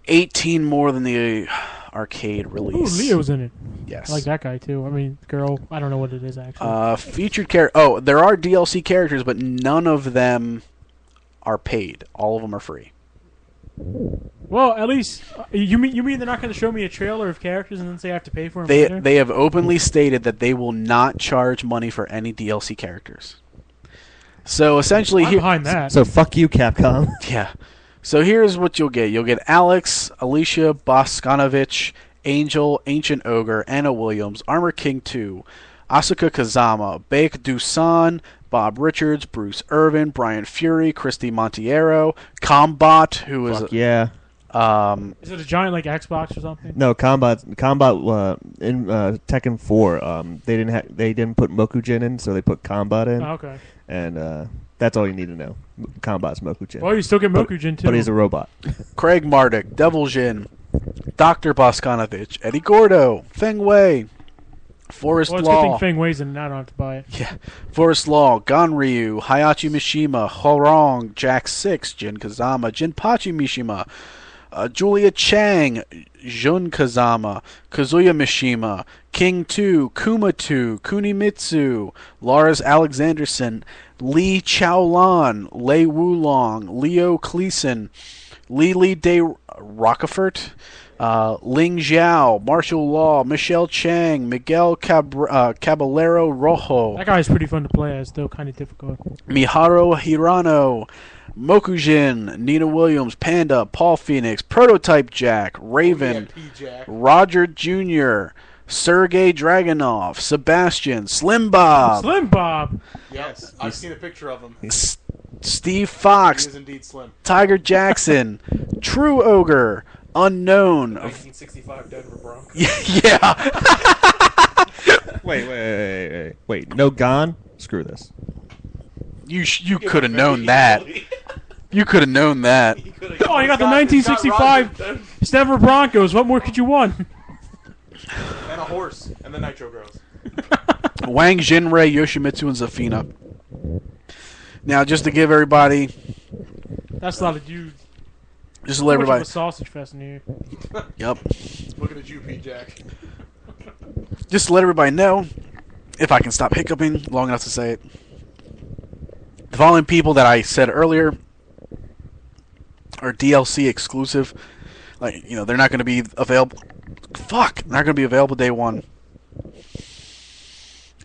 18 more than the arcade Ooh, release. Leo's in it. Yes. I like that guy, too. I mean, girl, I don't know what it is, actually. Featured there are DLC characters, but none of them are paid. All of them are free. Well, at least you mean they're not going to show me a trailer of characters and then say I have to pay for them later? They have openly stated that they will not charge money for any DLC characters. So essentially, I'm behind that. So fuck you, Capcom. yeah. So here's what you'll get. You'll get Alex, Alicia Boskanovich, Angel, Ancient Ogre, Anna Williams, Armor King 2, Asuka Kazama, Bake Dusan, Bob Richards, Bruce Irvin, Brian Fury, Christy Montiero, Combat, who is Fuck yeah. Is it a giant like Xbox or something? No, Combat in Tekken 4. They didn't put Mokujin in, so they put Combat in, Oh, okay. and that's all you need to know. Combat's Mokujin. Well, you still get Mokujin, too. But he's a robot. Craig Marduk, Devil Jin, Dr. Boskanovich, Eddie Gordo, Feng Wei, Forrest Well, it's a good Law. thing Fang weighs in and I don't have to buy it. Yeah. Forrest Law, Ganryu, Hayachi Mishima, Horong, Jack 6, Jin Kazama, Jinpachi Mishima, Julia Chang, Jun Kazama, Kazuya Mishima, King 2, Kuma 2, Kunimitsu, Lars Alexanderson, Lee Chaolan, Lei Wulong, Leo Cleason, Lily De Rockefort, Ling Xiao, Martial Law, Michelle Chang, Miguel Caballero Rojo, That guy's pretty fun to play as, though kind of difficult. Miharu Hirano, Mokujin, Nina Williams, Panda, Paul Phoenix, Prototype Jack, Raven, Jack. Roger Jr., Sergey Dragunov, Sebastian, Slim Bob, Slim Bob. Yes, I've seen a picture of him. Steve He Fox, is indeed slim. Tiger Jackson, True Ogre, Unknown. 1965 Denver Broncos. Yeah. Wait. No Gone? Screw this. You could have known that. You could have known that. Oh, you got the 1965 Denver Broncos. What more could you want? And a horse. And the Nitro Girls. Wang Jinrei, Yoshimitsu, and Zafina. Now, just to give everybody, That's a lot of dudes. just to let Too much of everybody, a sausage fest in here. yep, Looking at you, P. Jack. just to let everybody know, if I can stop hiccuping long enough to say it. The following people that I said earlier are DLC exclusive. Like, they're not going to be available. Fuck, they're not going to be available day one.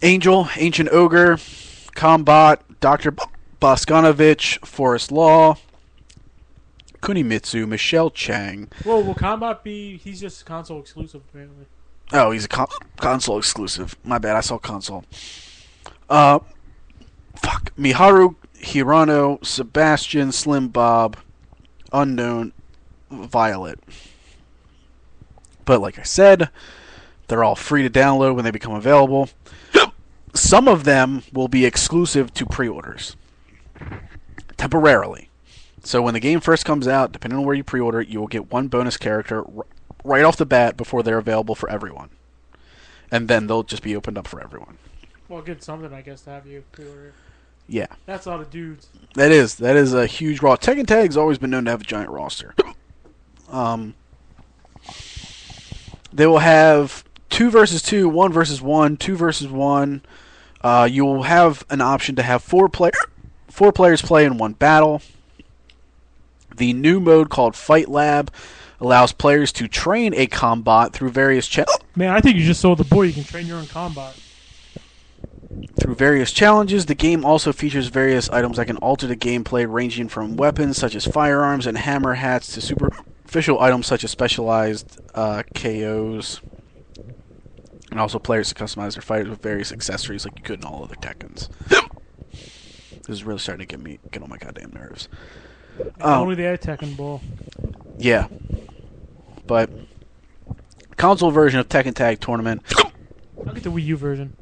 Angel, Ancient Ogre, Combat, Dr. Boskanovich, Forest Law, Kunimitsu, Michelle Chang. Well, will Combat be... He's just console exclusive, apparently. Oh, he's a console exclusive. My bad, I saw console. Fuck. Miharu Hirano, Sebastian, Slim Bob, Unknown, Violet. But like I said, they're all free to download when they become available. Some of them will be exclusive to pre-orders. Temporarily. So when the game first comes out, depending on where you pre-order it, you will get one bonus character right off the bat before they're available for everyone. And then they'll just be opened up for everyone. Well, good something, I guess, to have you pre-order it. Yeah. That's a lot of dudes. That is a huge raw. Tekken Tag's always been known to have a giant roster. They will have 2 versus 2, 1 versus 1, 2 versus 1. You will have an option to have 4 players play in one battle. The new mode called Fight Lab allows players to train a combat through various Man, I think you just sold the boy. You can train your own combat. Through various challenges. The game also features various items that can alter the gameplay, ranging from weapons such as firearms and hammer hats to superficial items such as specialized KOs. And also players can customize their fighters with various accessories like you could in all other Tekkens. This is really starting to get on my goddamn nerves. Only the Tekken Ball. Yeah. But console version of Tekken Tag Tournament. I'll get the Wii U version.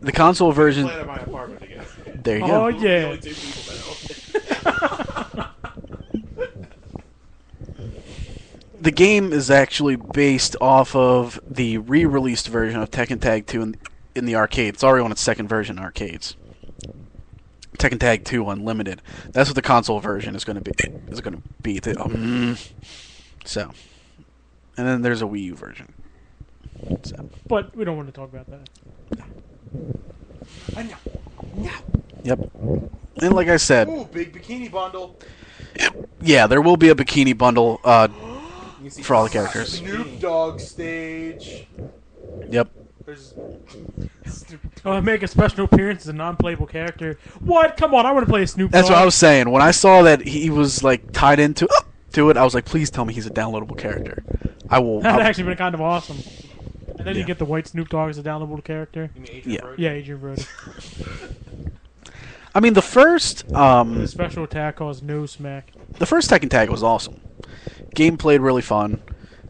The console version. Play at my apartment together. There you Oh, go. The yeah. only 2 people that know. The game is actually based off of the re-released version of Tekken Tag 2 in the arcade. It's already on its second version in arcades. Tekken Tag 2 Unlimited. That's what the console version is going to be. So, and then there's a Wii U version. So. But we don't want to talk about that. Yep. And like I said, Ooh, big bikini bundle. yeah, there will be a bikini bundle You can see for all the characters. Snoop Dogg stage. Yep. There's Oh, make a special appearance as a non-playable character. What? Come on, I want to play a Snoop Dogg. That's what I was saying. When I saw that he was like tied into it, I was like, please tell me he's a downloadable character. I will. That'd actually been kind of awesome. And then Yeah. you get the white Snoop Dogg as a downloadable character. You mean Adrian Yeah. Brody? Yeah, Adrian Brody. I mean, the first The special attack calls No Smack. Tekken Tag was awesome. Game played really fun,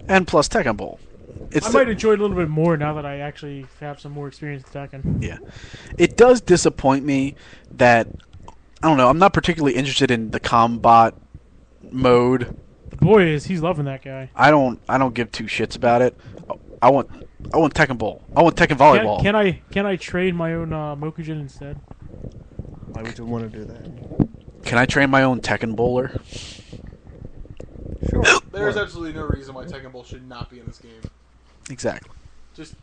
and plus Tekken Bowl. I might enjoy it a little bit more now that I actually have some more experience with Tekken. Yeah. It does disappoint me that I don't know. I'm not particularly interested in the combat mode. The boy he's loving that guy. I don't give 2 shits about it. I want Tekken Bowl. I want Tekken Volleyball. Can I trade my own Mokujin instead? Why would you want to do that? Can I train my own Tekken Bowler? Sure. There's absolutely no reason why Tekken Bowl should not be in this game. Exactly. Just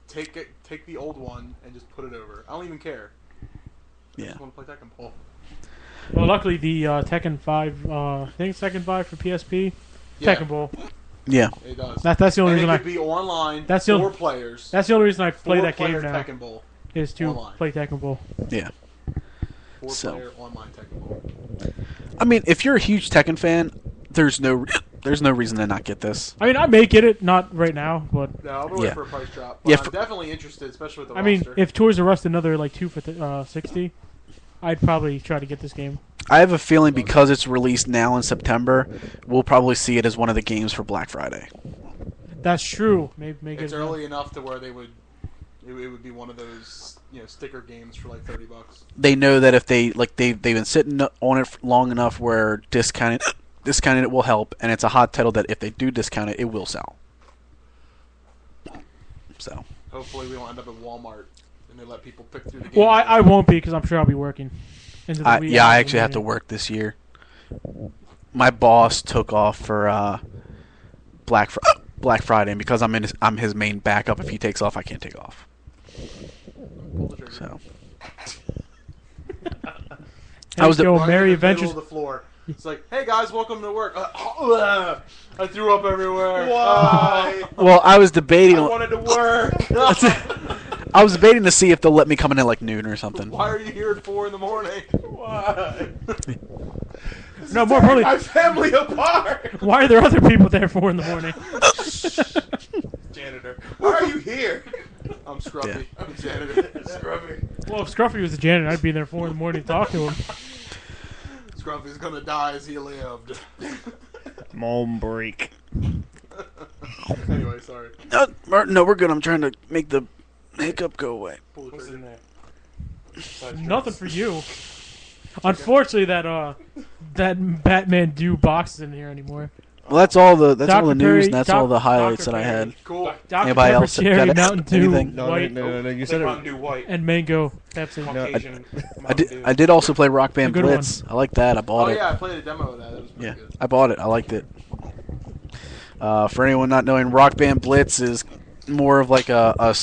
take the old one and just put it over. I don't even care. I Yeah. just want to play Tekken Bowl. Well, luckily the Tekken 5, I think it's Tekken 5 for PSP, Yeah. Tekken Bowl. Yeah. It does. That's the only And it reason could be online. That's the four only- players. that's the only reason I play that Four-player game now Tekken Bowl. is to online. play Tekken Bowl. Yeah. Four player online Tekken Bowl. I mean, if you're a huge Tekken fan, there's no reason to not get this. I mean, I may get it, not right now, but No, I'm gonna Yeah. wait for a price drop. But Yeah, I'm definitely interested, especially with the I mean, roster. if Toys R Us another like 2 for 60, I'd probably try to get this game. I have a feeling because it's released now in September, we'll probably see it as one of the games for Black Friday. That's true. Maybe it's early enough to where they would. It would be one of those, sticker games for like $30. They know that if they've been sitting on it long enough where discounting it will help, and it's a hot title that if they do discount it, it will sell. So Hopefully, we don't end up at Walmart and they let people pick through the game. Well, I won't be because I'm sure I'll be working. Into the wee I hours of actually the have to morning. work this year. My boss took off for Black Friday, and because I'm his main backup. If he takes off, I can't take off. Pull the trigger. So Let's the- go, Right Merry in the middle Adventures. of the floor. It's like, hey guys, welcome to work. I threw up everywhere. Why? well, I was debating. I wanted to work. I was debating to see if they'll let me come in at like noon or something. Why are you here at 4 a.m? Why? No, more importantly, My family apart. why are there other people there at 4 in the morning? Janitor, why are you here? I'm Scruffy. Yeah. I'm janitor. Scruffy. Well, if Scruffy was the janitor, I'd be there at 4 in the morning to talk to him. Scruffy's gonna die as he lived. Mom break. Anyway, sorry. No, we're good. I'm trying to make the hiccup go away. Pull the What's trigger. in there? Nothing for you. Unfortunately, that Batman do box is in here anymore. Well, that's all the Dr. news, Perry- and that's all the highlights Dr. that I had. Cool. Dr. Anybody Pepper else Cherry, got Mountain Dew, anything? No, White, no. You They said Mountain it. Dew White. and Mango Pepsi. Caucasian I Mountain Dew. did also play Rock Band A good Blitz. I like that. I bought Oh it. yeah, I played a demo of that. It was pretty Yeah, good. I bought it. I liked it. For anyone not knowing, Rock Band Blitz is more of like a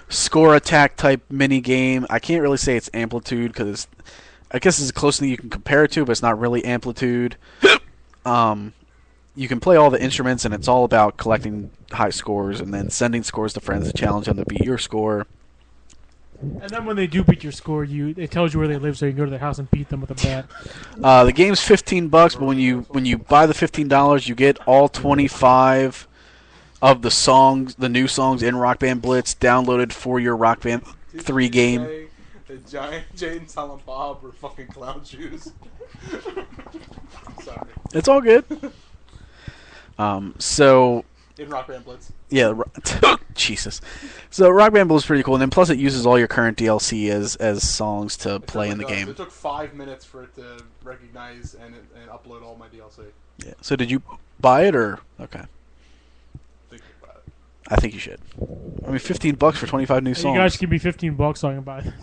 score attack type mini game. I can't really say it's Amplitude because I guess it's the closest thing you can compare it to, but it's not really Amplitude. You can play all the instruments, and it's all about collecting high scores and then sending scores to friends to challenge them to beat your score. And then when they do beat your score, it tells you where they live, so you can go to their house and beat them with a bat. The game's $15, but when you buy the $15, you get all 25 of the songs, the new songs in Rock Band Blitz, downloaded for your Rock Band 3 game. Say that Giant Jade and Silent Bob were fucking clown shoes. Sorry. It's all good. So In Rock Band Blitz. yeah, Jesus. So Rock Band Blitz is pretty cool, and then plus it uses all your current DLC as songs to play in the game. It took 5 minutes for it to recognize and upload all my DLC. Yeah. So did you buy it or okay? Think about it. I think you should. I mean, $15 for 25 new You songs. guys give me $15 so I can buy it.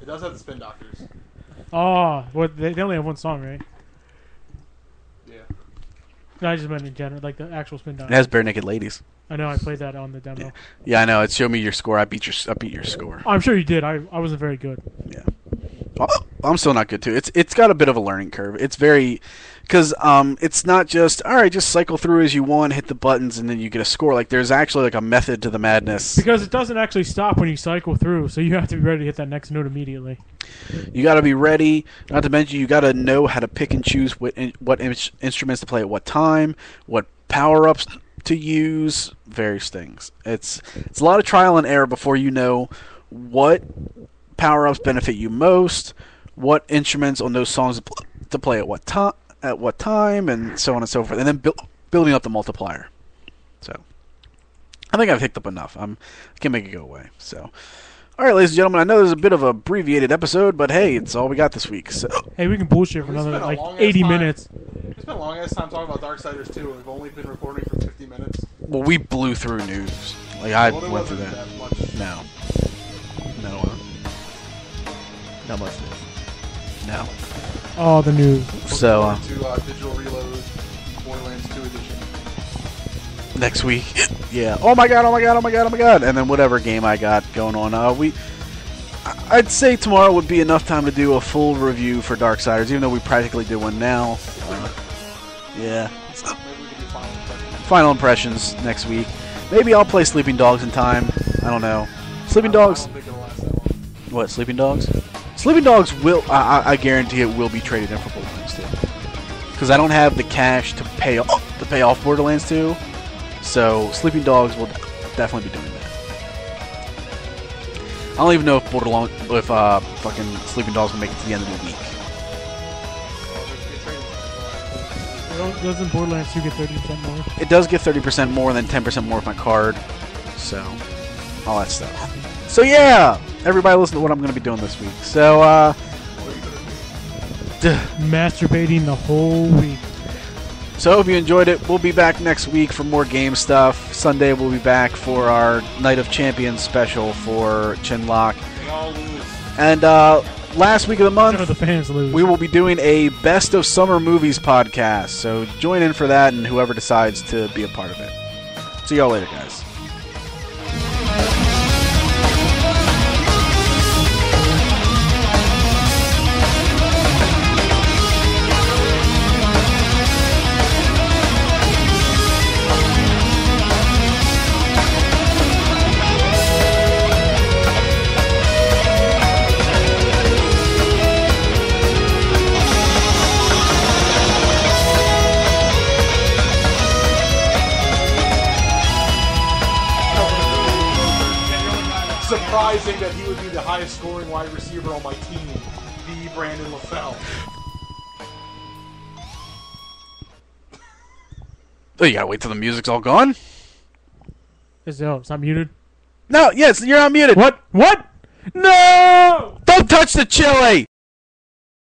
It does have the Spin Doctors. Oh, what? They only have one song, right? Yeah. No, I just meant in general, like the actual spin down. It has Bare Naked Ladies. I know I played that on the demo. Yeah. Yeah, I know. It showed me your score. I beat your score. I'm sure you did. I wasn't very good. Yeah. Well, I'm still not good too. It's got a bit of a learning curve. It's very because it's not just all right. Just cycle through as you want, hit the buttons, and then you get a score. Like there's actually like a method to the madness. Because it doesn't actually stop when you cycle through, so you have to be ready to hit that next note immediately. You got to be ready. Not to mention, you got to know how to pick and choose what instruments to play at what time, what power ups to use, various things. It's a lot of trial and error before you know what power ups benefit you most, what instruments on those songs to play at what time, and so on and so forth, and then building up the multiplier. So, I think I've picked up enough. I can make it go away. So. All right, ladies and gentlemen, I know this is a bit of a abbreviated episode, but hey, it's all we got this week. So, Hey, we can bullshit for It's another been a like long-ass 80 time. minutes. It's been a long ass time talking about Darksiders 2, and we've only been recording for 50 minutes. well, we blew through news. Like I Well, there went through wasn't that. much. No, Not much. no. Oh, the news. So To Digital Reload Borderlands 2 edition. next week, yeah. Oh my god! And then whatever game I got going on. I'd say tomorrow would be enough time to do a full review for Darksiders, even though we practically did one now. Yeah. Maybe we can do final impressions. Final impressions next week. Maybe I'll play Sleeping Dogs in time. I don't know. Sleeping Dogs. I don't think it'll last that long. What? Sleeping Dogs? Sleeping Dogs will. I guarantee it will be traded in for Borderlands 2. Because I don't have the cash to pay off Borderlands 2. So Sleeping Dogs will definitely be doing that. I don't even know if fucking Sleeping Dogs will make it to the end of the week. Doesn't Borderlands 2 get 30% more? It does get 30% more than 10% more with my card. So, all that stuff. So yeah, everybody listen to what I'm going to be doing this week. So, Masturbating the whole week. So I hope you enjoyed it. We'll be back next week for more game stuff. Sunday we'll be back for our Night of Champions special for Chinlock. We all lose. And last week of the month, No, the fans lose. we will be doing a Best of Summer Movies podcast. So join in for that and whoever decides to be a part of it. See y'all later, guys. Surprising that he would be the highest scoring wide receiver on my team, the Brandon LaFell. Oh, you gotta wait till the music's all gone? It's not muted. No, yes, you're not muted. What? No! Don't touch the chili!